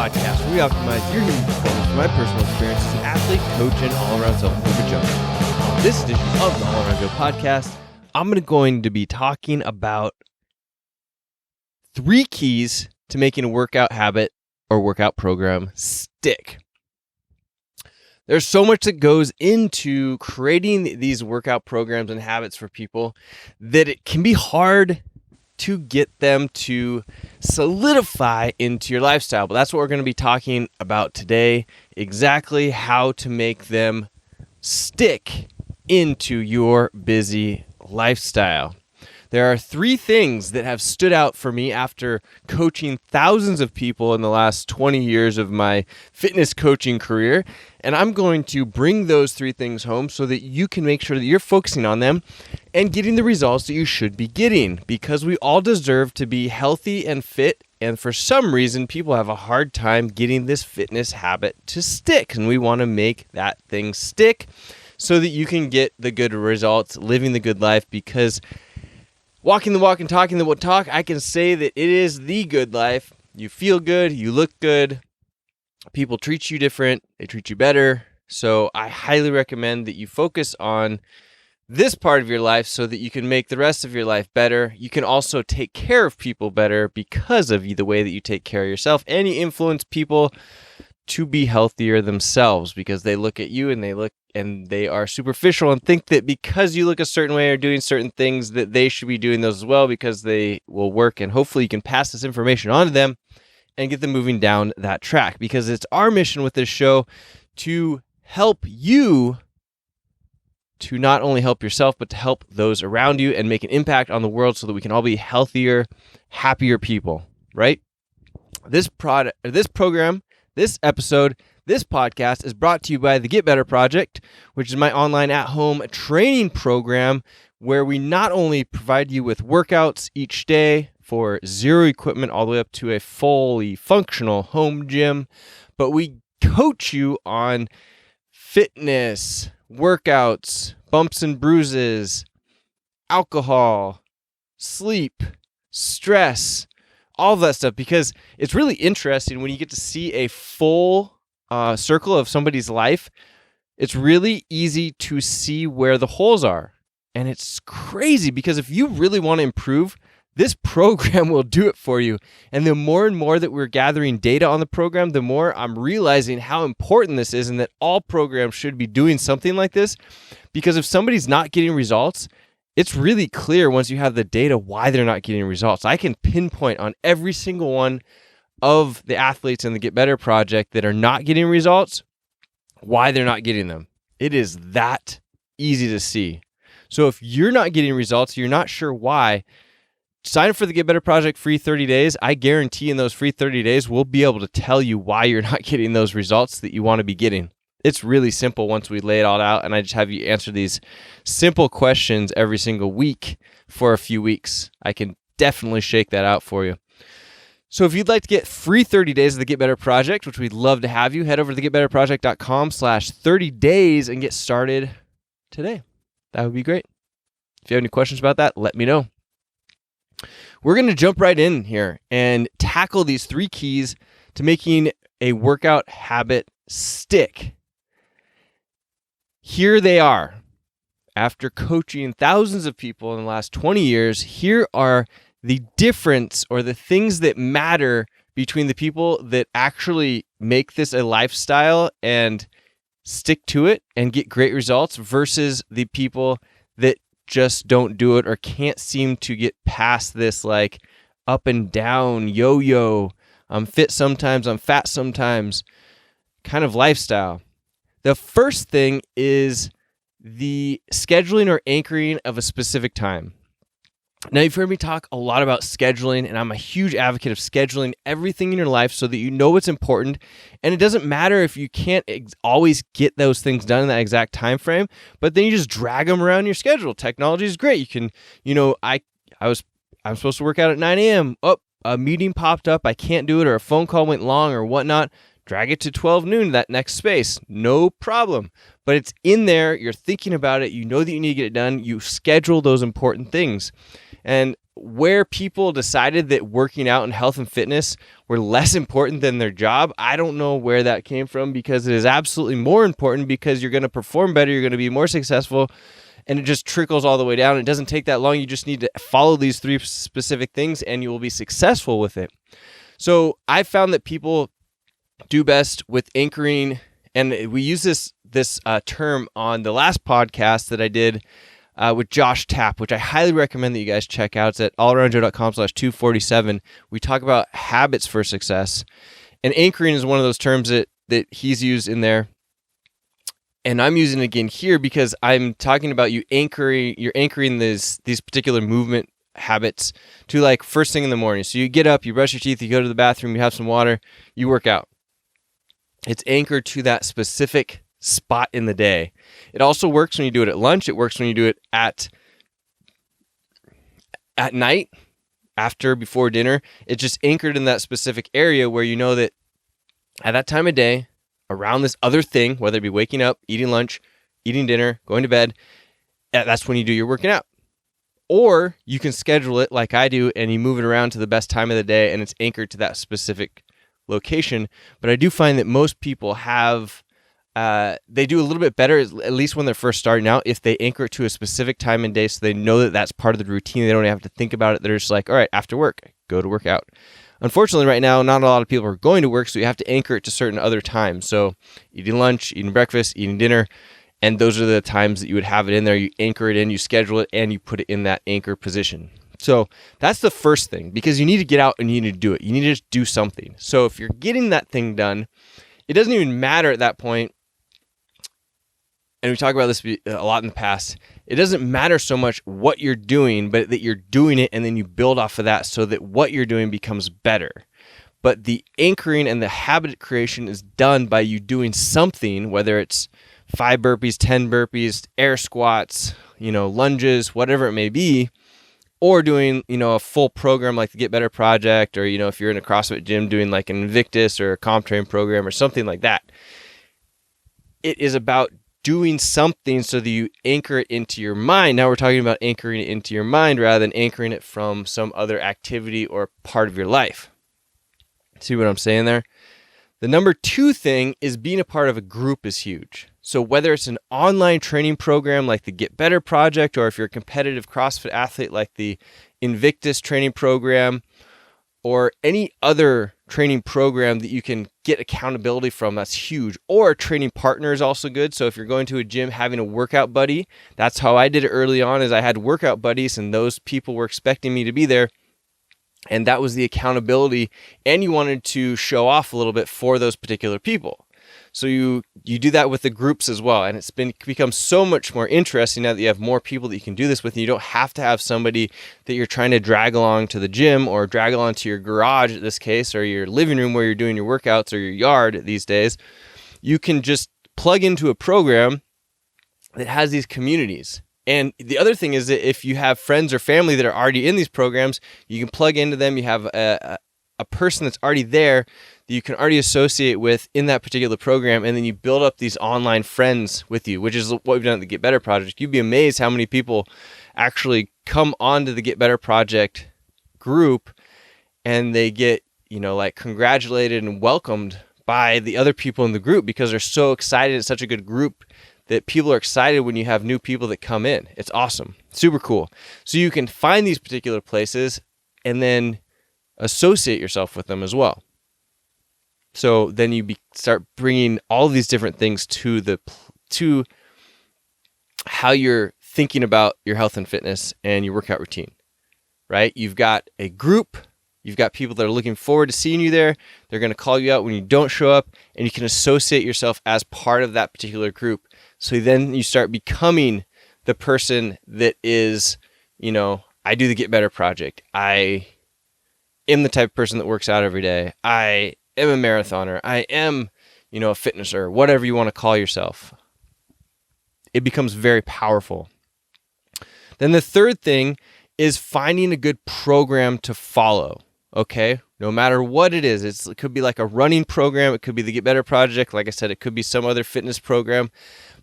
podcast where we optimize your human performance from my personal experience as an athlete, coach, and all-around self-improvement junkie. On this edition of the All Around Joe podcast, I'm going to be talking about 3 keys to making a workout habit or workout program stick. There's so much that goes into creating these workout programs and habits for people that it can be hard to get them to solidify into your lifestyle. But that's what we're going to be talking about today, exactly how to make them stick into your busy lifestyle. There are 3 things that have stood out for me after coaching thousands of people in the last 20 years of my fitness coaching career. And I'm going to bring those 3 things home so that you can make sure that you're focusing on them and getting the results that you should be getting, because we all deserve to be healthy and fit. And for some reason, people have a hard time getting this fitness habit to stick. And we want to make that thing stick so that you can get the good results, living the good life, because walking the walk and talking the talk, I can say that it is the good life. You feel good, you look good, people treat you different, they treat you better. So I highly recommend that you focus on this part of your life so that you can make the rest of your life better. You can also take care of people better because of the way that you take care of yourself, and you influence people to be healthier themselves because they look at you and they are superficial and think that because you look a certain way or doing certain things that they should be doing those as well because they will work. And hopefully you can pass this information on to them and get them moving down that track, because it's our mission with this show to help you to not only help yourself, but to help those around you and make an impact on the world so that we can all be healthier, happier people, right? This program, this episode, this podcast is brought to you by the Get Better Project, which is my online at-home training program where we not only provide you with workouts each day for zero equipment all the way up to a fully functional home gym, but we coach you on fitness, workouts, bumps and bruises, alcohol, sleep, stress, all of that stuff, because it's really interesting when you get to see a full circle of somebody's life. It's really easy to see where the holes are. And it's crazy because if you really want to improve, this program will do it for you. And the more and more that we're gathering data on the program, the more I'm realizing how important this is and that all programs should be doing something like this. Because if somebody's not getting results, it's really clear once you have the data why they're not getting results. I can pinpoint on every single one of the athletes in the Get Better Project that are not getting results, why they're not getting them. It is that easy to see. So if you're not getting results, you're not sure why, sign up for the Get Better Project free 30 days. I guarantee in those free 30 days, we'll be able to tell you why you're not getting those results that you want to be getting. It's really simple once we lay it all out, and I just have you answer these simple questions every single week for a few weeks. I can definitely shake that out for you. So if you'd like to get free 30 days of the Get Better Project, which we'd love to have you, head over to thegetbetterproject.com/30 days and get started today. That would be great. If you have any questions about that, let me know. We're going to jump right in here and tackle these 3 keys to making a workout habit stick. Here they are. After coaching thousands of people in the last 20 years, here are the difference or the things that matter between the people that actually make this a lifestyle and stick to it and get great results versus the people that just don't do it or can't seem to get past this like up and down yo-yo, I'm fit sometimes, I'm fat sometimes kind of lifestyle. The first thing is the scheduling or anchoring of a specific time. Now, you've heard me talk a lot about scheduling, and I'm a huge advocate of scheduling everything in your life so that you know what's important. And it doesn't matter if you can't always get those things done in that exact time frame, but then you just drag them around your schedule. Technology is great. You can, I'm supposed to work out at 9 a.m. Oh, a meeting popped up. I can't do it, or a phone call went long or whatnot. Drag it to 12 noon, that next space. No problem. But it's in there. You're thinking about it. You know that you need to get it done. You schedule those important things. And where people decided that working out and health and fitness were less important than their job, I don't know where that came from, because it is absolutely more important, because you're going to perform better, you're going to be more successful, and it just trickles all the way down. It doesn't take that long. You just need to follow these 3 specific things and you will be successful with it. So I found that people do best with anchoring, and we use this term on the last podcast that I did with Josh Tapp, which I highly recommend that you guys check out. It's at allaroundjoe.com/247. We talk about habits for success, and anchoring is one of those terms that he's used in there. And I'm using it again here because I'm talking about you're anchoring these particular movement habits to like first thing in the morning. So you get up, you brush your teeth, you go to the bathroom, you have some water, you work out. It's anchored to that specific spot in the day. It also works when you do it at lunch. It works when you do it at night, before dinner. It's just anchored in that specific area where you know that at that time of day, around this other thing, whether it be waking up, eating lunch, eating dinner, going to bed, that's when you do your working out. Or you can schedule it like I do, and you move it around to the best time of the day, and it's anchored to that specific location. But I do find that most people have, they do a little bit better, at least when they're first starting out, if they anchor it to a specific time and day so they know that that's part of the routine. They don't have to think about it. They're just like, all right, after work, go to work out. Unfortunately, right now, not a lot of people are going to work, so you have to anchor it to certain other times. So eating lunch, eating breakfast, eating dinner, and those are the times that you would have it in there. You anchor it in, you schedule it, and you put it in that anchor position. So that's the first thing, because you need to get out and you need to do it. You need to just do something. So if you're getting that thing done, it doesn't even matter at that point. And we talked about this a lot in the past. It doesn't matter so much what you're doing, but that you're doing it and then you build off of that so that what you're doing becomes better. But the anchoring and the habit creation is done by you doing something, whether it's 5 burpees, 10 burpees, air squats, lunges, whatever it may be, or doing, a full program like the Get Better Project, or, if you're in a CrossFit gym doing like an Invictus or a CompTrain program or something like that. It is about doing something so that you anchor it into your mind. Now we're talking about anchoring it into your mind rather than anchoring it from some other activity or part of your life. See what I'm saying there? The number 2 thing is being a part of a group is huge. So whether it's an online training program like the Get Better Project, or if you're a competitive CrossFit athlete like the Invictus training program, or any other training program that you can get accountability from, that's huge. Or a training partner is also good. So if you're going to a gym, having a workout buddy, that's how I did it early on, is I had workout buddies and those people were expecting me to be there. And that was the accountability, and you wanted to show off a little bit for those particular people. So you do that with the groups as well, and it's become so much more interesting now that you have more people that you can do this with, and you don't have to have somebody that you're trying to drag along to the gym or drag along to your garage in this case, or your living room where you're doing your workouts, or your yard these days. You can just plug into a program that has these communities. And the other thing is that if you have friends or family that are already in these programs, you can plug into them. You have a person that's already there that you can already associate with in that particular program, and then you build up these online friends with you, which is what we've done at the Get Better Project. You'd be amazed how many people actually come onto the Get Better Project group, and they get, congratulated and welcomed by the other people in the group because they're so excited. It's such a good group that people are excited when you have new people that come in. It's awesome. Super cool. So you can find these particular places and then associate yourself with them as well. So then you start bringing all these different things to how you're thinking about your health and fitness and your workout routine, right? You've got a group. You've got people that are looking forward to seeing you there. They're going to call you out when you don't show up, and you can associate yourself as part of that particular group. So then you start becoming the person that is, I do the Get Better Project. I am the type of person that works out every day. I am a marathoner. I am, a fitnesser, whatever you want to call yourself. It becomes very powerful. Then the third thing is finding a good program to follow. Okay, no matter what it is, it could be like a running program. It could be the Get Better Project. Like I said, it could be some other fitness program.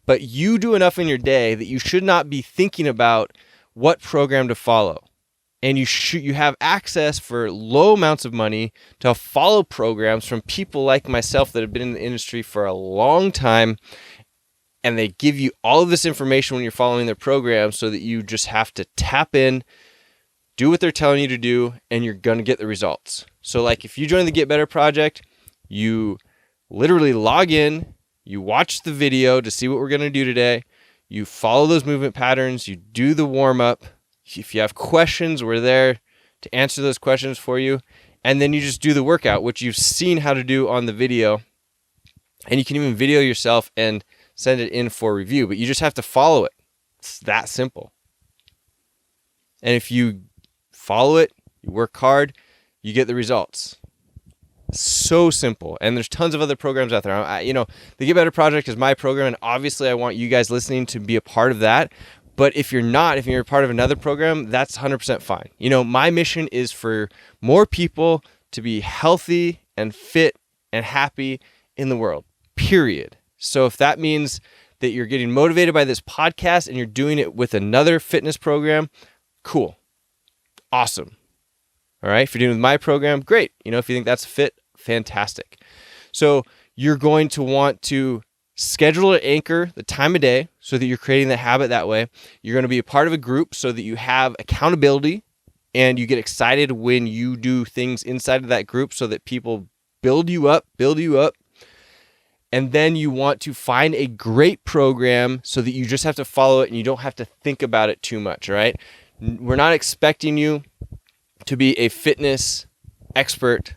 But you do enough in your day that you should not be thinking about what program to follow. and you have access for low amounts of money to follow programs from people like myself that have been in the industry for a long time, and they give you all of this information when you're following their program, so that you just have to tap in, do what they're telling you to do, and you're going to get the results. So like if you join the Get Better Project, you literally log in, you watch the video to see what we're going to do today, you follow those movement patterns, you do the warm-up. If you have questions, we're there to answer those questions for you. And then you just do the workout, which you've seen how to do on the video. And you can even video yourself and send it in for review, but you just have to follow it. It's that simple. And if you follow it, you work hard, you get the results. So simple. And there's tons of other programs out there. The Get Better Project is my program, and obviously I want you guys listening to be a part of that. But if you're a part of another program, that's 100% fine. My mission is for more people to be healthy and fit and happy in the world, period. So if that means that you're getting motivated by this podcast and you're doing it with another fitness program, cool. Awesome. All right. If you're doing it with my program, great. If you think that's a fit, fantastic. So you're going to want to schedule or anchor the time of day so that you're creating the habit that way. You're going to be a part of a group so that you have accountability and you get excited when you do things inside of that group so that people build you up. And then you want to find a great program so that you just have to follow it and you don't have to think about it too much, right? We're not expecting you to be a fitness expert.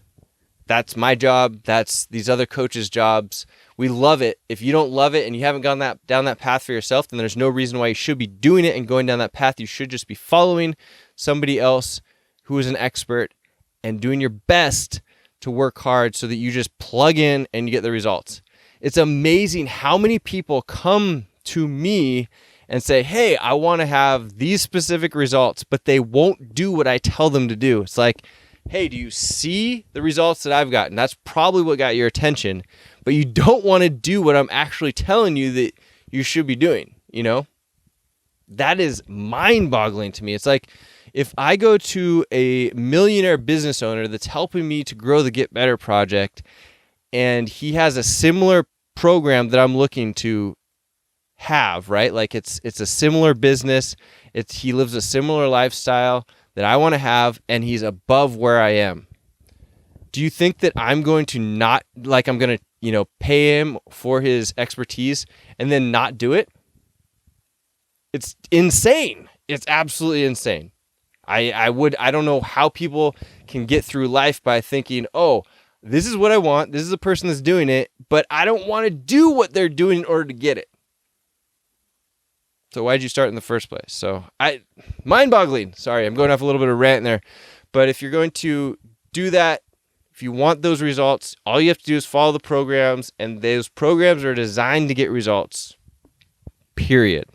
That's my job. That's these other coaches' jobs. We love it. If you don't love it and you haven't gone down that path for yourself, then there's no reason why you should be doing it and going down that path. You should just be following somebody else who is an expert and doing your best to work hard so that you just plug in and you get the results. It's amazing how many people come to me and say, hey, I want to have these specific results, but they won't do what I tell them to do. It's like, hey, do you see the results that I've gotten? That's probably what got your attention, but you don't want to do what I'm actually telling you that you should be doing, That is mind-boggling to me. It's like if I go to a millionaire business owner that's helping me to grow the Get Better Project, and he has a similar program that I'm looking to have, right? Like it's a similar business. He lives a similar lifestyle that I want to have, and he's above where I am. Do you think that I'm going to pay him for his expertise and then not do it? It's insane. It's absolutely insane. I don't know how people can get through life by thinking, oh, this is what I want. This is the person that's doing it, but I don't want to do what they're doing in order to get it. So why'd you start in the first place? So mind-boggling. Sorry, I'm going off a little bit of rant there. But if you're going to do that, if you want those results, all you have to do is follow the programs, and those programs are designed to get results. Period.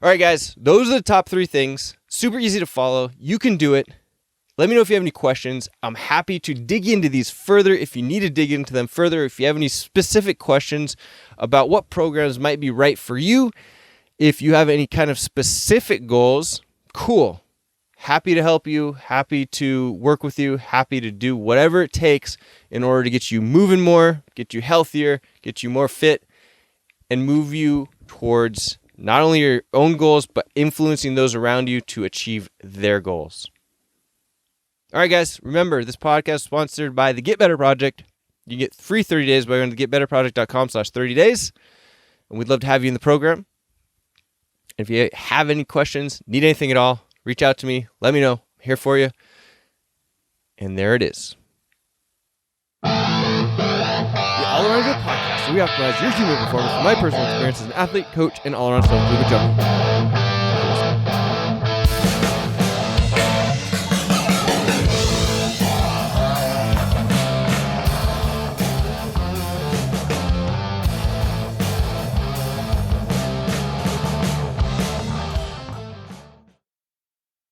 All right, guys, those are the top 3 things. Super easy to follow. You can do it. Let me know if you have any questions. I'm happy to dig into these further if you need to dig into them further. If you have any specific questions about what programs might be right for you, if you have any kind of specific goals, cool. Happy to help you, happy to work with you, happy to do whatever it takes in order to get you moving more, get you healthier, get you more fit, and move you towards not only your own goals, but influencing those around you to achieve their goals. All right, guys, remember, this podcast is sponsored by the Get Better Project. You can get free 30 days by going to getbetterproject.com/30 days. And we'd love to have you in the program. If you have any questions, need anything at all, reach out to me. Let me know. I'm here for you. And there it is. The All Around Good Podcast, where we optimize your human performance from my personal experience as an athlete, coach, and all-around self-improvement junkie.